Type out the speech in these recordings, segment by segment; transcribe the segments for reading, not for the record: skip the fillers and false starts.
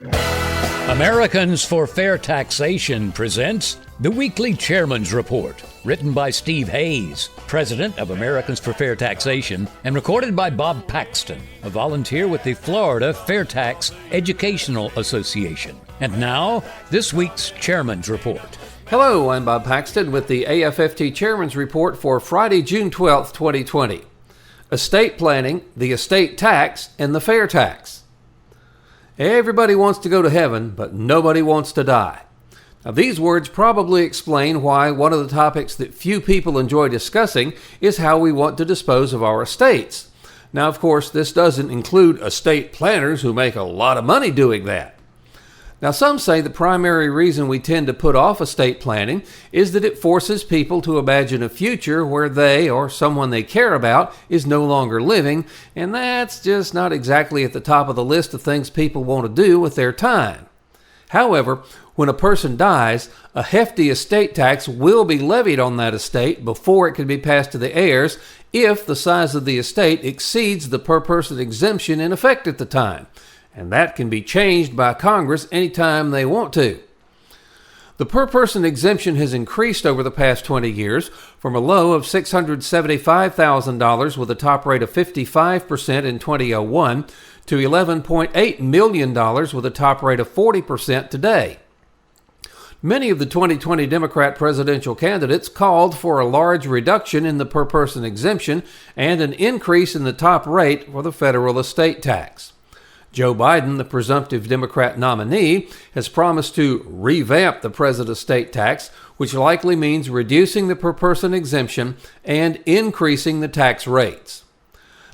Americans for Fair Taxation presents the Weekly Chairman's Report, written by Steve Hayes, president of Americans for Fair Taxation, and recorded by Bob Paxton, a volunteer with the Florida FAIRtax Educational Association. And now, this week's Chairman's Report. Hello, I'm Bob Paxton with the AFFT Chairman's Report for Friday, June 12th, 2020. Estate planning, the estate tax, and the fair tax. Everybody wants to go to heaven, but nobody wants to die. Now, these words probably explain why one of the topics that few people enjoy discussing is how we want to dispose of our estates. Now, of course, this doesn't include estate planners who make a lot of money doing that. Now, some say the primary reason we tend to put off estate planning is that it forces people to imagine a future where they or someone they care about is no longer living, and that's just not exactly at the top of the list of things people want to do with their time. However, when a person dies, a hefty estate tax will be levied on that estate before it can be passed to the heirs if the size of the estate exceeds the per-person exemption in effect at the time. And that can be changed by Congress anytime they want to. The per-person exemption has increased over the past 20 years from a low of $675,000 with a top rate of 55% in 2001 to $11.8 million with a top rate of 40% today. Many of the 2020 Democrat presidential candidates called for a large reduction in the per-person exemption and an increase in the top rate for the federal estate tax. Joe Biden, the presumptive Democrat nominee, has promised to revamp the president's estate tax, which likely means reducing the per-person exemption and increasing the tax rates.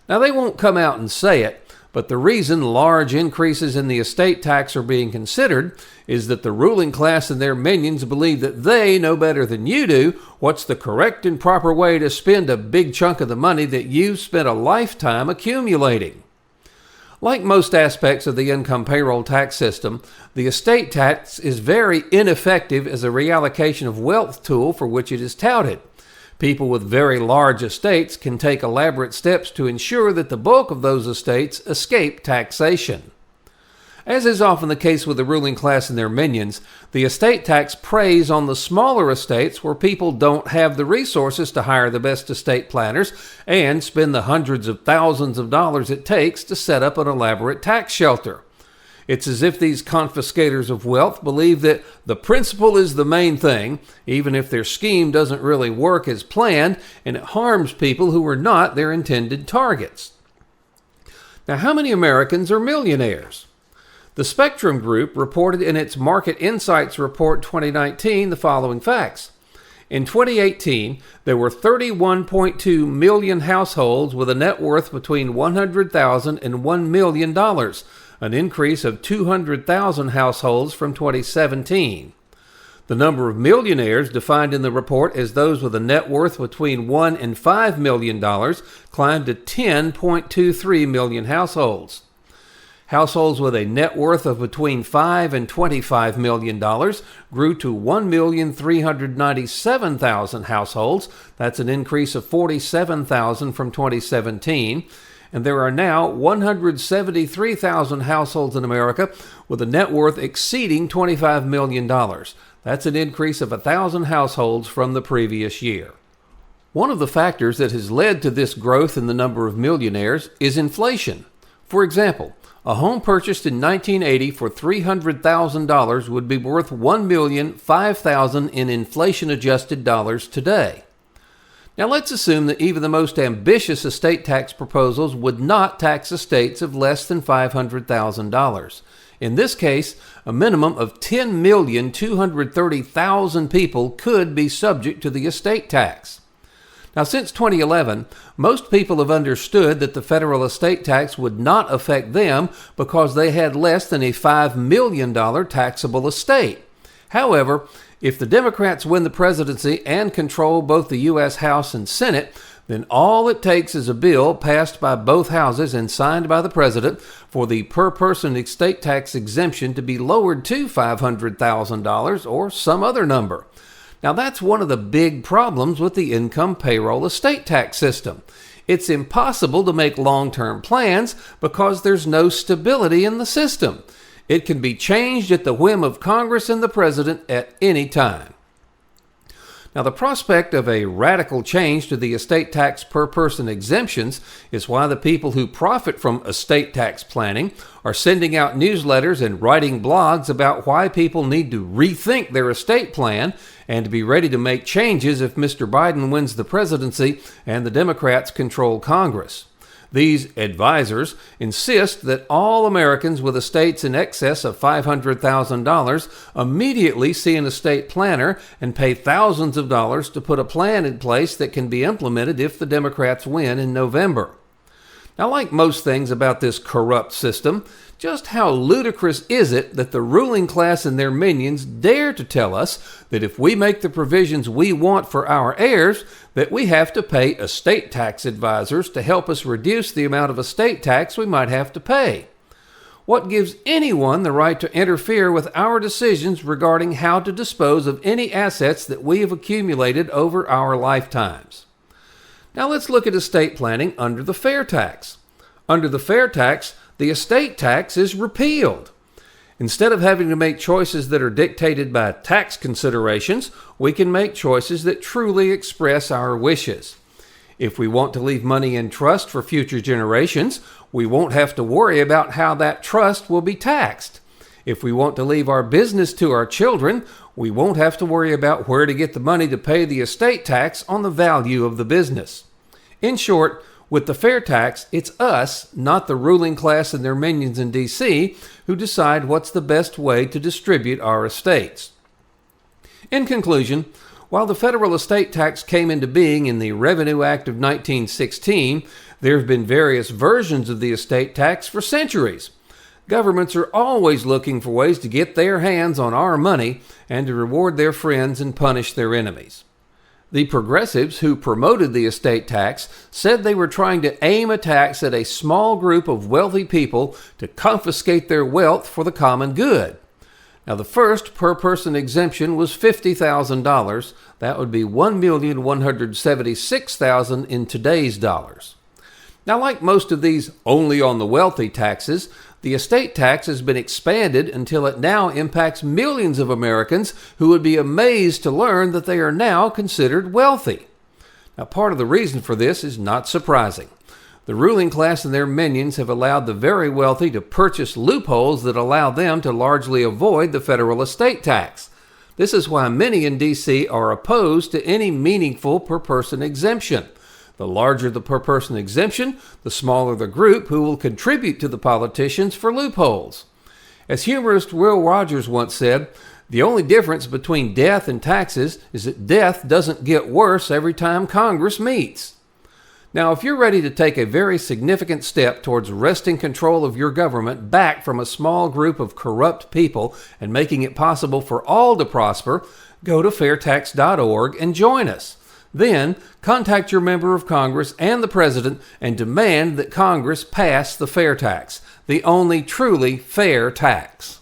Now, they won't come out and say it, but the reason large increases in the estate tax are being considered is that the ruling class and their minions believe that they know better than you do what's the correct and proper way to spend a big chunk of the money that you've spent a lifetime accumulating. Like most aspects of the income payroll tax system, the estate tax is very ineffective as a reallocation of wealth tool for which it is touted. People with very large estates can take elaborate steps to ensure that the bulk of those estates escape taxation. As is often the case with the ruling class and their minions, the estate tax preys on the smaller estates where people don't have the resources to hire the best estate planners and spend the hundreds of thousands of dollars it takes to set up an elaborate tax shelter. It's as if these confiscators of wealth believe that the principle is the main thing, even if their scheme doesn't really work as planned and it harms people who are not their intended targets. Now, how many Americans are millionaires? The Spectrum Group reported in its Market Insights Report 2019 the following facts. In 2018, there were 31.2 million households with a net worth between $100,000 and $1 million, an increase of 200,000 households from 2017. The number of millionaires defined in the report as those with a net worth between $1 and $5 million climbed to 10.23 million households. Households with a net worth of between $5 and $25 million grew to 1,397,000 households. That's an increase of 47,000 from 2017. And there are now 173,000 households in America with a net worth exceeding $25 million. That's an increase of 1,000 households from the previous year. One of the factors that has led to this growth in the number of millionaires is inflation. For example, a home purchased in 1980 for $300,000 would be worth $1,005,000 in inflation-adjusted dollars today. Now let's assume that even the most ambitious estate tax proposals would not tax estates of less than $500,000. In this case, a minimum of 10,230,000 people could be subject to the estate tax. Now, since 2011, most people have understood that the federal estate tax would not affect them because they had less than a $5 million taxable estate. However, if the Democrats win the presidency and control both the U.S. House and Senate, then all it takes is a bill passed by both houses and signed by the president for the per-person estate tax exemption to be lowered to $500,000 or some other number. Now, that's one of the big problems with the income payroll estate tax system. It's impossible to make long-term plans because there's no stability in the system. It can be changed at the whim of Congress and the President at any time. Now, the prospect of a radical change to the estate tax per-person exemptions is why the people who profit from estate tax planning are sending out newsletters and writing blogs about why people need to rethink their estate plan and to be ready to make changes if Mr. Biden wins the presidency and the Democrats control Congress. These advisors insist that all Americans with estates in excess of $500,000 immediately see an estate planner and pay thousands of dollars to put a plan in place that can be implemented if the Democrats win in November. Now, like most things about this corrupt system, just how ludicrous is it that the ruling class and their minions dare to tell us that if we make the provisions we want for our heirs, that we have to pay estate tax advisors to help us reduce the amount of estate tax we might have to pay? What gives anyone the right to interfere with our decisions regarding how to dispose of any assets that we have accumulated over our lifetimes? Now let's look at estate planning under the FAIRtax. Under the FAIRtax, the estate tax is repealed. Instead of having to make choices that are dictated by tax considerations, we can make choices that truly express our wishes. If we want to leave money in trust for future generations, we won't have to worry about how that trust will be taxed. If we want to leave our business to our children, we won't have to worry about where to get the money to pay the estate tax on the value of the business. In short, with the FAIRtax, it's us, not the ruling class and their minions in D.C., who decide what's the best way to distribute our estates. In conclusion, while the federal estate tax came into being in the Revenue Act of 1916, there have been various versions of the estate tax for centuries. Governments are always looking for ways to get their hands on our money and to reward their friends and punish their enemies. The progressives who promoted the estate tax said they were trying to aim a tax at a small group of wealthy people to confiscate their wealth for the common good. Now, the first per-person exemption was $50,000. That would be $1,176,000 in today's dollars. Now, like most of these only on the wealthy taxes, the estate tax has been expanded until it now impacts millions of Americans who would be amazed to learn that they are now considered wealthy. Now, part of the reason for this is not surprising. The ruling class and their minions have allowed the very wealthy to purchase loopholes that allow them to largely avoid the federal estate tax. This is why many in D.C. are opposed to any meaningful per-person exemption. The larger the per-person exemption, the smaller the group who will contribute to the politicians for loopholes. As humorist Will Rogers once said, the only difference between death and taxes is that death doesn't get worse every time Congress meets. Now, if you're ready to take a very significant step towards wresting control of your government back from a small group of corrupt people and making it possible for all to prosper, go to FAIRtax.org and join us. Then, contact your member of Congress and the President and demand that Congress pass the FAIRtax, the only truly fair tax.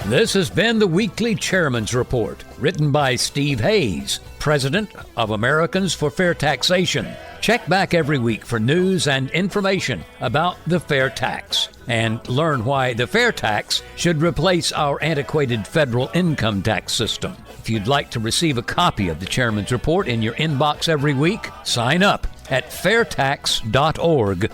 This has been the Weekly Chairman's Report, written by Steve Hayes, President of Americans for Fair Taxation. Check back every week for news and information about the fair tax and learn why the fair tax should replace our antiquated federal income tax system. If you'd like to receive a copy of the Chairman's Report in your inbox every week, sign up at FAIRtax.org.